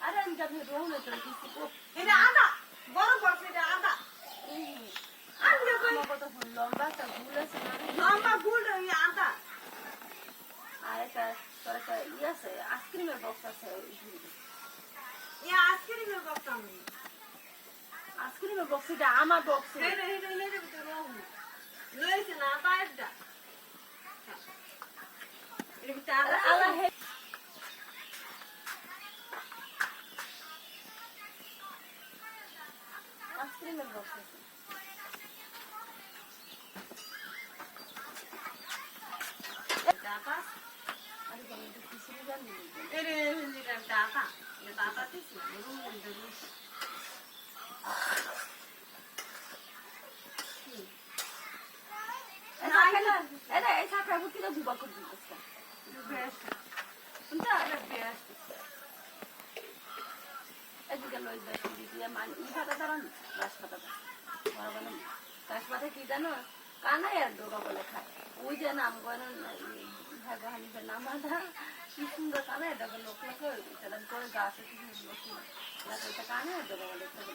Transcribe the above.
আরে আমি যাবি রোহনে তো কিছু এটা আদা বড় বড় এটা আদা আমি কই কত ফুল লম্বা একটা ফুল আছে না লম্বা গুল এই আদা আর একটা তোর একটা ইয়ে আছে আইসক্রিমের বক্স আছে এই আইসক্রিমের বক্স আমি আইসক্রিমের বক্স এটা আমার বক্স এটা ভিতরে লইছে না বাইরটা এটা ভিতরে আদা আল্লাহ আইসক্রিমের বক্স আছে দাতা আরে আমি তো কিছু জানি এটা দাতা এটা দাতা দিছি রুম রুম এটা এই ছাকরা বুটিটা দুবা করে দিতেছে বেস্ট শুনতা এটা বেস্ট এদিকে লই বেশি দিয়ে মান ইটাটা দাঁড়ান গাছপাতাটা বরাবর গাছপাতা কি জানো কানাই আর ডোকা বলে খায় ওই যে নাম গয়ন ভাগাহানিদের নাম আধা কি সুন্দর কানাই ডোকা লোক লোকে সেটা করে গাছে কি লোক এটা কানাই আর ডোকা বলে খায়